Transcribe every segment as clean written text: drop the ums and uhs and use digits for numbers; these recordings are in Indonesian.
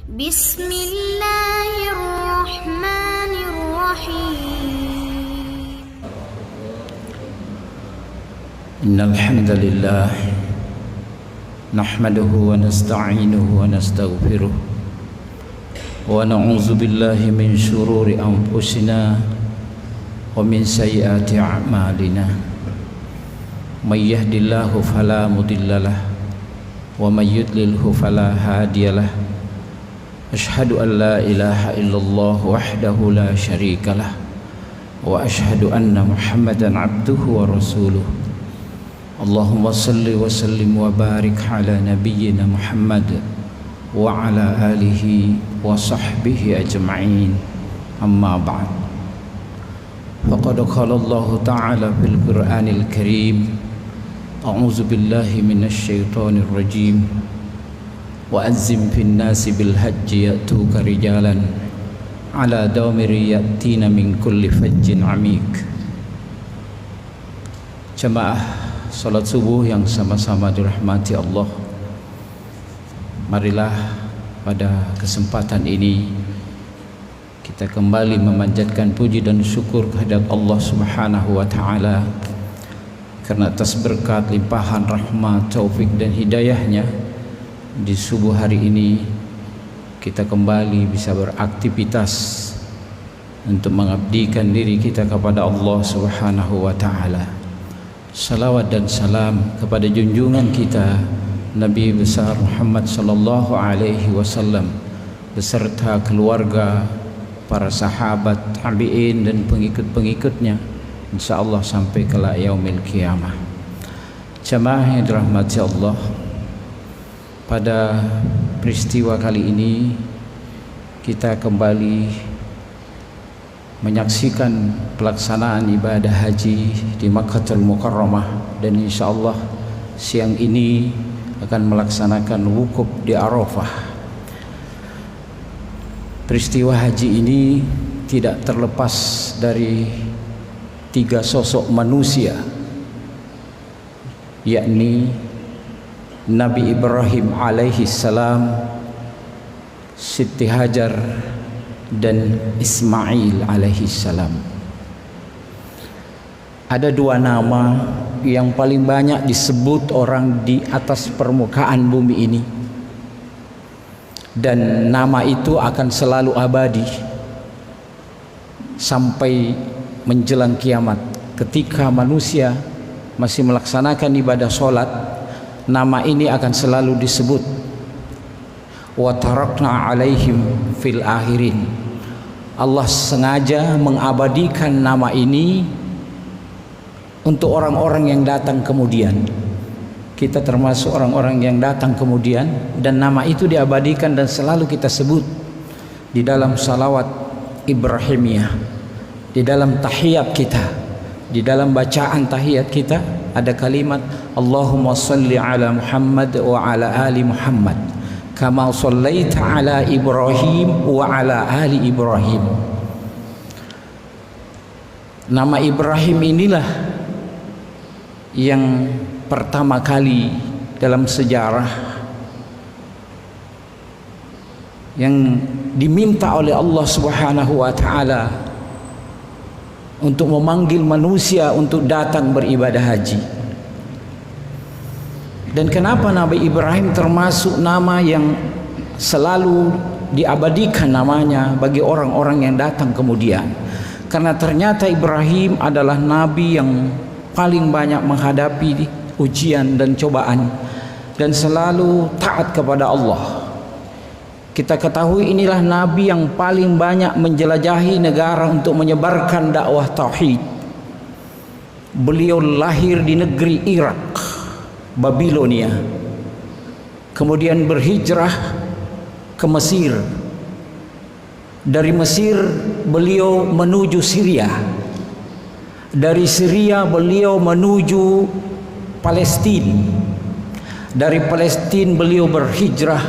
Bismillahirrahmanirrahim. Innal hamdalillah nahmaduhu wa nasta'inuhu wa nastaghfiruh wa na'udzu billahi min shururi anfusina wa min sayyiati a'malina. May yahdihillahu fala mudhillalah wa may yudlilhu fala hadiyalah. Asyhadu an la ilaha illallah wahdahu la syarikalah wa asyhadu anna Muhammadan abduhu wa rasuluh. Allahumma salli wa sallim wa barik ala nabiyyina Muhammad wa ala alihi wa sahbihi ajma'in. Amma ba'd. Faqad qala Allah ta'ala fil Qur'anil Karim, a'udzu billahi minasy syaithanir rajim. Wa azzim fin nasi bil hajji ya'tuka rijalan ala damiri ya'tina min kulli fajjin amik. Jamaah salat subuh yang sama-sama dirahmati Allah, marilah pada kesempatan ini kita kembali memanjatkan puji dan syukur kehadirat Allah Subhanahu wa taala karena atas berkat limpahan rahmat, taufik dan hidayahnya di subuh hari ini kita kembali bisa beraktivitas untuk mengabdikan diri kita kepada Allah Subhanahu wa taala. Salawat dan salam kepada junjungan kita Nabi besar Muhammad sallallahu alaihi wasallam beserta keluarga, para sahabat, tabi'in dan pengikut-pengikutnya insyaallah sampai kelak yaumil qiyamah. Jamaah yang dirahmati Allah, pada peristiwa kali ini kita kembali menyaksikan pelaksanaan ibadah haji di Makkahul Mukarramah, dan insyaallah siang ini akan melaksanakan wukuf di Arafah. Peristiwa haji ini tidak terlepas dari tiga sosok manusia, yakni Nabi Ibrahim alaihi salam, Siti Hajar dan Ismail alaihi salam. Ada dua nama yang paling banyak disebut orang di atas permukaan bumi ini, dan nama itu akan selalu abadi sampai menjelang kiamat. Ketika manusia masih melaksanakan ibadah sholat, nama ini akan selalu disebut. Wa tarakna alaihim fil akhirin. Allah sengaja mengabadikan nama ini untuk orang-orang yang datang kemudian. Kita termasuk orang-orang yang datang kemudian, dan nama itu diabadikan dan selalu kita sebut di dalam salawat Ibrahimiyah, di dalam tahiyat kita, di dalam bacaan tahiyat kita ada kalimat Allahumma salli ala Muhammad wa ala ali Muhammad kama sallaita ala Ibrahim wa ala ali Ibrahim. Nama Ibrahim inilah yang pertama kali dalam sejarah yang diminta oleh Allah Subhanahu wa taala untuk memanggil manusia untuk datang beribadah haji. Dan kenapa Nabi Ibrahim termasuk nama yang selalu diabadikan namanya bagi orang-orang yang datang kemudian? Karena ternyata Ibrahim adalah nabi yang paling banyak menghadapi ujian dan cobaan dan selalu taat kepada Allah. Kita ketahui inilah nabi yang paling banyak menjelajahi negara untuk menyebarkan dakwah tauhid. Beliau lahir di negeri Irak, Babilonia, kemudian berhijrah ke Mesir. Dari Mesir beliau menuju Syria, dari Syria beliau menuju Palestina, dari Palestina beliau berhijrah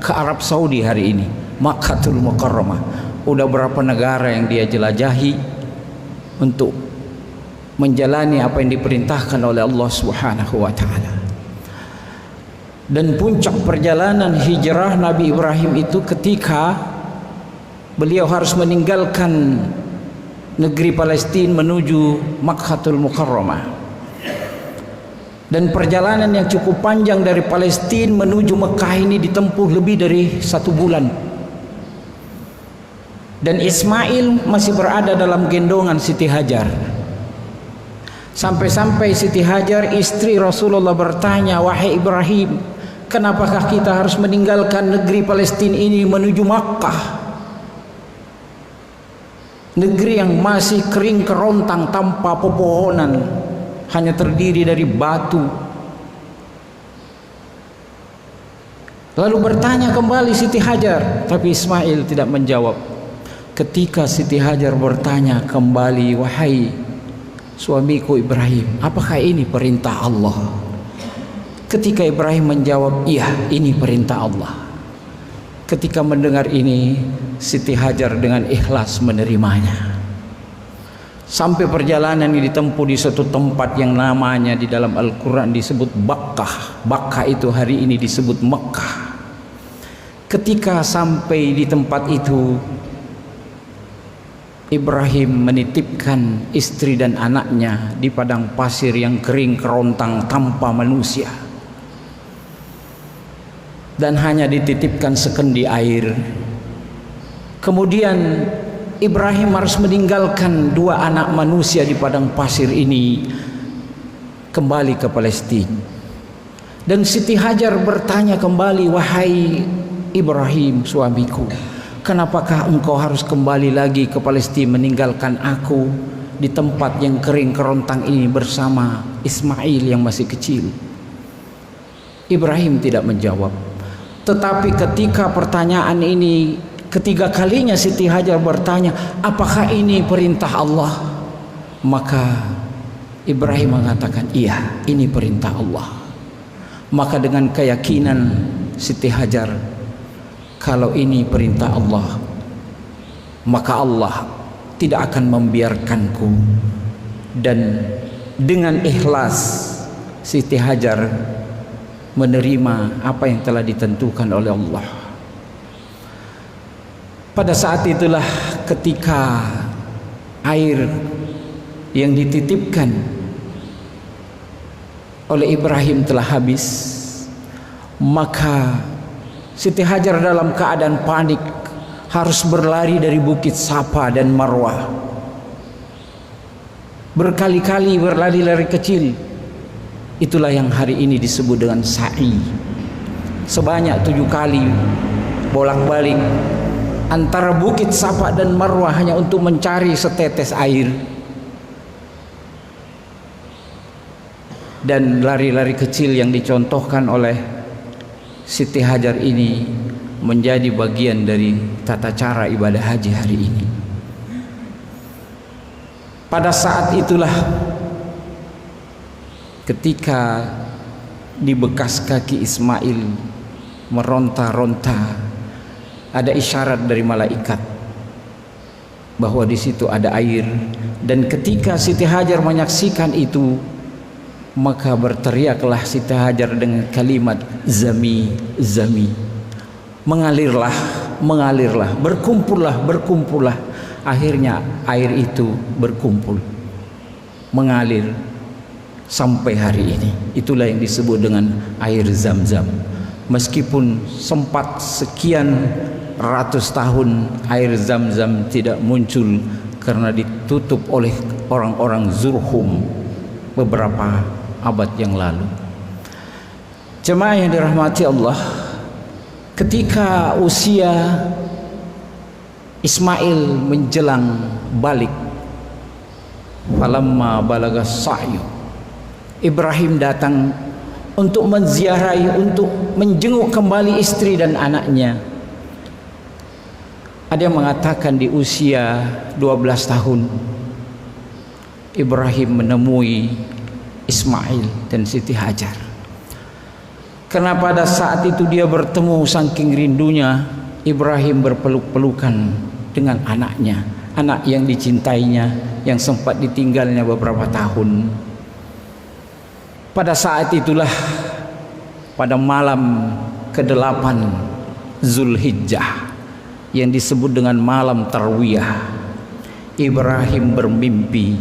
ke Arab Saudi hari ini, Makkahul Mukarramah. Udah berapa negara yang dia jelajahi untuk menjalani apa yang diperintahkan oleh Allah Subhanahu wa taala. Dan puncak perjalanan hijrah Nabi Ibrahim itu ketika beliau harus meninggalkan negeri Palestina menuju Makkatul Mukarramah. Dan perjalanan yang cukup panjang dari Palestina menuju Mekah ini ditempuh lebih dari 1 bulan. Dan Ismail masih berada dalam gendongan Siti Hajar. Sampai-sampai Siti Hajar istri Rasulullah bertanya, "Wahai Ibrahim, kenapakah kita harus meninggalkan negeri Palestina ini menuju Makkah? Negeri yang masih kering kerontang tanpa pepohonan, hanya terdiri dari batu." Lalu bertanya kembali Siti Hajar, tapi Ismail tidak menjawab. Ketika Siti Hajar bertanya kembali, "Wahai suamiku Ibrahim, apakah ini perintah Allah?" Ketika Ibrahim menjawab, "Iya, ini perintah Allah." Ketika mendengar ini, Siti Hajar dengan ikhlas menerimanya. Sampai perjalanan ini ditempuh di suatu tempat yang namanya di dalam Al-Quran disebut Bakkah. Bakkah itu hari ini disebut Mekkah. Ketika sampai di tempat itu, Ibrahim menitipkan istri dan anaknya di padang pasir yang kering kerontang tanpa manusia, dan hanya dititipkan sekendi air. Kemudian Ibrahim harus meninggalkan 2 anak manusia di padang pasir ini, kembali ke Palestina. Dan Siti Hajar bertanya kembali, "Wahai Ibrahim suamiku, kenapakah engkau harus kembali lagi ke Palestina meninggalkan aku di tempat yang kering kerontang ini bersama Ismail yang masih kecil?" Ibrahim tidak menjawab. Tetapi ketika pertanyaan ini ketiga kalinya Siti Hajar bertanya, "Apakah ini perintah Allah?" Maka Ibrahim mengatakan, "Iya, ini perintah Allah." Maka dengan keyakinan Siti Hajar, kalau ini perintah Allah, maka Allah tidak akan membiarkanku. Dan dengan ikhlas Siti Hajar menerima apa yang telah ditentukan oleh Allah. Pada saat itulah ketika air yang dititipkan oleh Ibrahim telah habis, maka Siti Hajar dalam keadaan panik harus berlari dari Bukit Safa dan Marwah. Berkali-kali berlari-lari kecil. Itulah yang hari ini disebut dengan sa'i. Sebanyak 7 kali bolak-balik antara Bukit Safa dan Marwah hanya untuk mencari setetes air. Dan lari-lari kecil yang dicontohkan oleh Siti Hajar ini menjadi bagian dari tata cara ibadah haji hari ini. Pada saat itulah ketika di bekas kaki Ismail meronta-ronta, ada isyarat dari malaikat bahwa di situ ada air. Dan ketika Siti Hajar menyaksikan itu, maka berteriaklah Siti Hajar dengan kalimat "Zami, Zami", mengalirlah, mengalirlah, berkumpullah, berkumpullah. Akhirnya air itu berkumpul, mengalir sampai hari ini. Itulah yang disebut dengan air Zam-Zam. Meskipun sempat sekian ratus tahun air Zam-Zam tidak muncul karena ditutup oleh orang-orang Zurhum beberapa abad yang lalu. Jemaah yang dirahmati Allah, ketika usia Ismail menjelang balik, falamma balaga sa'yu, Ibrahim datang untuk menziarahi, untuk menjenguk kembali istri dan anaknya. Ada yang mengatakan di usia 12 tahun Ibrahim menemui Ismail dan Siti Hajar. Karena pada saat itu dia bertemu, saking rindunya Ibrahim berpeluk-pelukan dengan anaknya, anak yang dicintainya, yang sempat ditinggalnya beberapa tahun. Pada saat itulah pada malam ke-8 Zulhijjah yang disebut dengan malam Tarwiyah, Ibrahim bermimpi.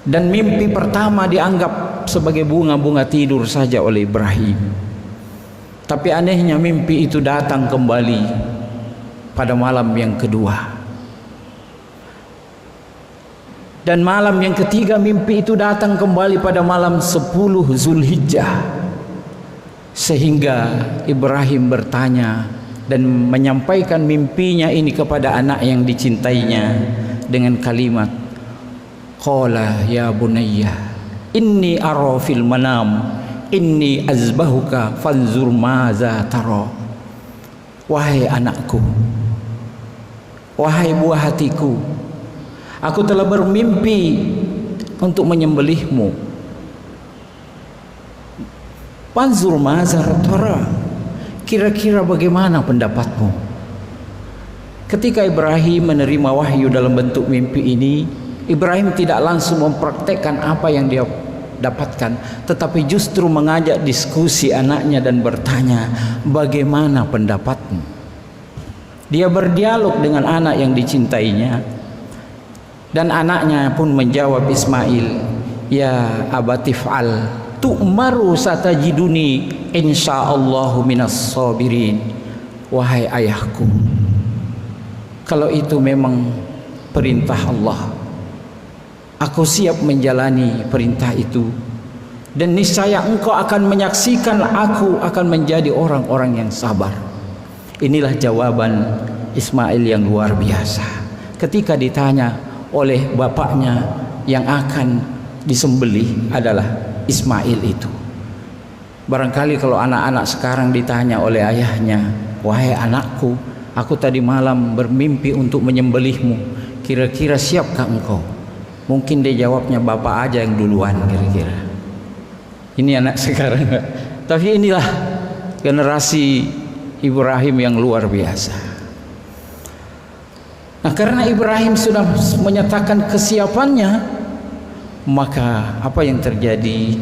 Dan mimpi pertama dianggap sebagai bunga-bunga tidur saja oleh Ibrahim. Tapi anehnya mimpi itu datang kembali pada malam yang kedua. Dan malam yang ketiga mimpi itu datang kembali pada malam 10 Zulhijjah. Sehingga Ibrahim bertanya dan menyampaikan mimpinya ini kepada anak yang dicintainya dengan kalimat, qala ya bunayya inni ara fil manam inni azbahuka fanzur maza tara. Wahai anakku, wahai buah hatiku, aku telah bermimpi untuk menyembelihmu. Fanzur maza tara, kira-kira bagaimana pendapatmu? Ketika Ibrahim menerima wahyu dalam bentuk mimpi ini, Ibrahim tidak langsung mempraktekkan apa yang dia dapatkan, tetapi justru mengajak diskusi anaknya dan bertanya, bagaimana pendapatmu? Dia berdialog dengan anak yang dicintainya, dan anaknya pun menjawab Ismail, ya abatif'al tu'maru satajiduni insyaallahu minas sabirin. Wahai ayahku, kalau itu memang perintah Allah, aku siap menjalani perintah itu, dan niscaya engkau akan menyaksikan aku akan menjadi orang-orang yang sabar. Inilah jawaban Ismail yang luar biasa ketika ditanya oleh bapaknya yang akan disembelih adalah Ismail itu. Barangkali kalau anak-anak sekarang ditanya oleh ayahnya, wahai anakku, aku tadi malam bermimpi untuk menyembelihmu, kira-kira siapkah engkau? Mungkin dia jawabnya, bapak aja yang duluan kira-kira. Ini anak sekarang. Tapi inilah generasi Ibrahim yang luar biasa. Nah, karena Ibrahim sudah menyatakan kesiapannya, maka apa yang terjadi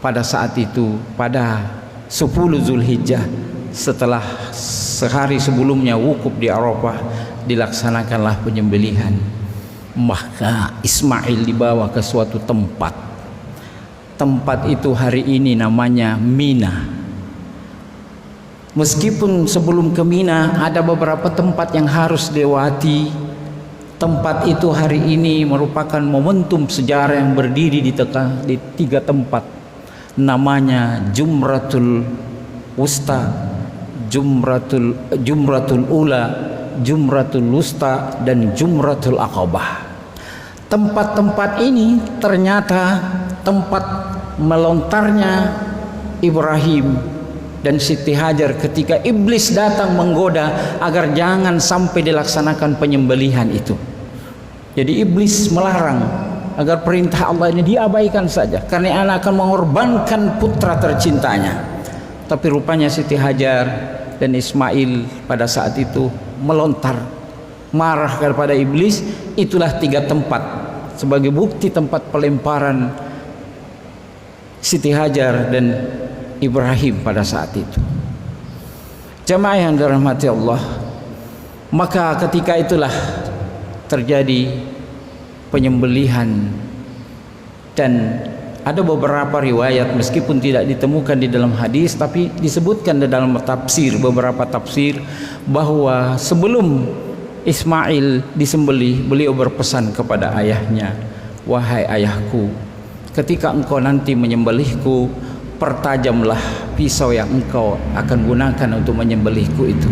pada saat itu, pada 10 Zulhijjah, setelah sehari sebelumnya wukuf di Arafah, dilaksanakanlah penyembelihan. Maka Ismail dibawa ke suatu tempat. Tempat itu hari ini namanya Mina. Meskipun sebelum ke Mina ada beberapa tempat yang harus dilewati, tempat itu hari ini merupakan momentum sejarah yang berdiri di 3 tempat. Namanya Jumratul Wusta, Jumratul Ula, Jumratul Wusta, dan Jumratul Aqabah. Tempat-tempat ini ternyata tempat melontarnya Ibrahim dan Siti Hajar ketika iblis datang menggoda agar jangan sampai dilaksanakan penyembelihan itu. Jadi iblis melarang agar perintah Allah ini diabaikan saja, karena anak akan mengorbankan putra tercintanya. Tapi rupanya Siti Hajar dan Ismail pada saat itu melontar, marah kepada iblis. Itulah 3 tempat sebagai bukti tempat pelemparan Siti Hajar dan Ibrahim pada saat itu. Jamaah yang dirahmati Allah, maka ketika itulah terjadi penyembelihan, dan ada beberapa riwayat meskipun tidak ditemukan di dalam hadis, tapi disebutkan di dalam tafsir, beberapa tafsir, bahwa sebelum Ismail disembelih, beliau berpesan kepada ayahnya, wahai ayahku, ketika engkau nanti menyembelihku, pertajamlah pisau yang engkau akan gunakan untuk menyembelihku itu.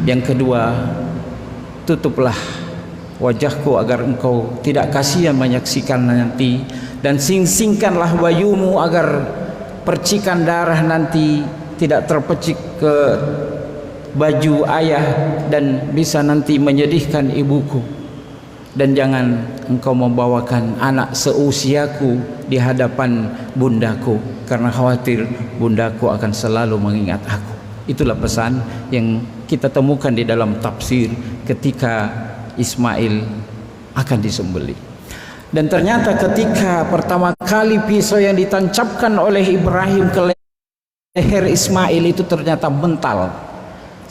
Yang kedua, tutuplah wajahku agar engkau tidak kasihan menyaksikan nanti, dan sing-singkanlah bayumu agar percikan darah nanti tidak terpecik ke baju ayah dan bisa nanti menyedihkan ibuku. Dan jangan engkau membawakan anak seusiaku di hadapan bundaku, karena khawatir bundaku akan selalu mengingat aku. Itulah pesan yang kita temukan di dalam tafsir ketika Ismail akan disembelih. Dan ternyata ketika pertama kali pisau yang ditancapkan oleh Ibrahim ke leher Ismail itu ternyata mental,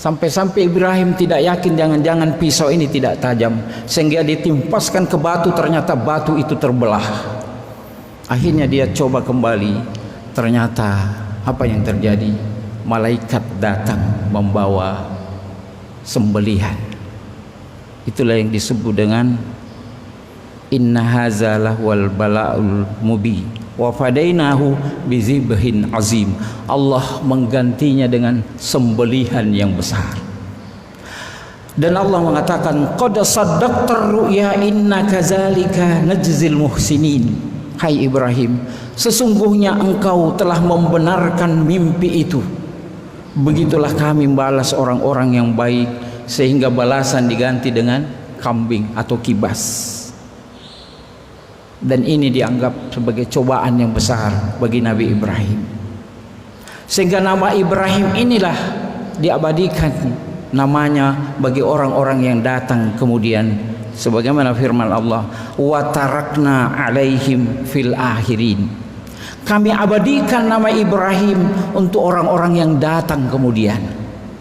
sampai-sampai Ibrahim tidak yakin jangan-jangan pisau ini tidak tajam, sehingga ditimpaskan ke batu, ternyata batu itu terbelah. Akhirnya dia coba kembali, ternyata apa yang terjadi? Malaikat datang membawa sembelihan. Itulah yang disebut dengan inna hazalah wal bala'ul mubin wa fadainahu bizibhin azim. Allah menggantinya dengan sembelihan yang besar. Dan Allah mengatakan qad saddaqtar ru'ya inna kadzalika najzil muhsinin. Hai Ibrahim, sesungguhnya engkau telah membenarkan mimpi itu. Begitulah kami membalas orang-orang yang baik, sehingga balasan diganti dengan kambing atau kibas. Dan ini dianggap sebagai cobaan yang besar bagi Nabi Ibrahim, sehingga nama Ibrahim inilah diabadikan namanya bagi orang-orang yang datang kemudian, sebagaimana firman Allah, wa tarakna alaihim fil akhirin. Kami abadikan nama Ibrahim untuk orang-orang yang datang kemudian.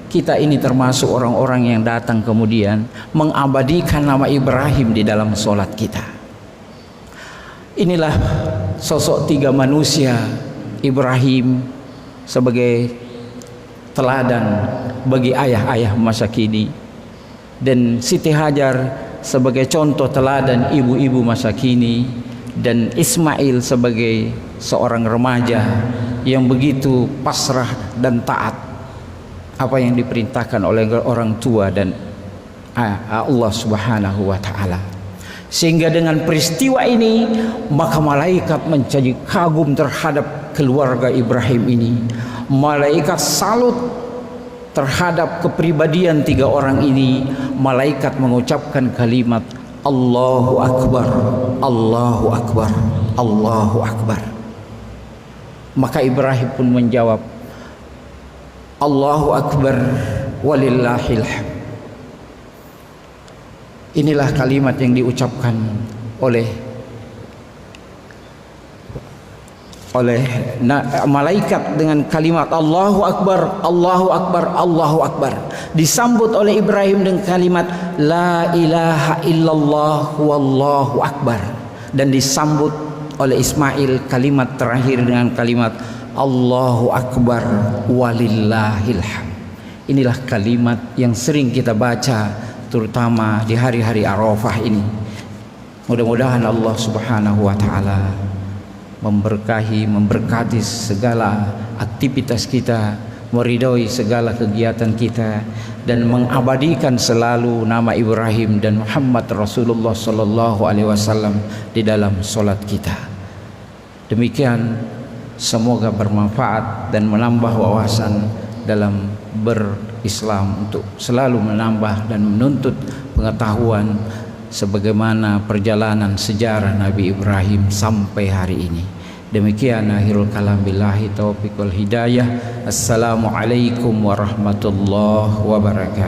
Kita ini termasuk orang-orang yang datang kemudian mengabadikan nama Ibrahim di dalam solat kita. Inilah sosok tiga manusia, Ibrahim sebagai teladan bagi ayah-ayah masa kini, dan Siti Hajar sebagai contoh teladan ibu-ibu masa kini, dan Ismail sebagai seorang remaja yang begitu pasrah dan taat apa yang diperintahkan oleh orang tua dan Allah Subhanahu wa taala. Sehingga dengan peristiwa ini maka malaikat menjadi kagum terhadap keluarga Ibrahim ini. Malaikat salut terhadap kepribadian tiga orang ini. Malaikat mengucapkan kalimat Allahu Akbar, Allahu Akbar, Allahu Akbar. Maka Ibrahim pun menjawab Allahu Akbar walillahil hamd. Inilah kalimat yang diucapkan oleh malaikat dengan kalimat Allahu Akbar, Allahu Akbar, Allahu Akbar. Disambut oleh Ibrahim dengan kalimat La ilaha illallah wallahu akbar. Dan disambut oleh Ismail kalimat terakhir dengan kalimat Allahu Akbar walillahil hamd. Inilah kalimat yang sering kita baca terutama di hari-hari Arafah ini. Mudah-mudahan Allah Subhanahu wa taala memberkati segala aktivitas kita, meridhoi segala kegiatan kita, dan mengabadikan selalu nama Ibrahim dan Muhammad Rasulullah sallallahu alaihi wasallam di dalam salat kita. Demikian, semoga bermanfaat dan menambah wawasan dalam berislam, untuk selalu menambah dan menuntut pengetahuan sebagaimana perjalanan sejarah Nabi Ibrahim sampai hari ini. Demikian akhirul kalam, billahi taufiq wal hidayah. Assalamualaikum warahmatullahi wabarakatuh.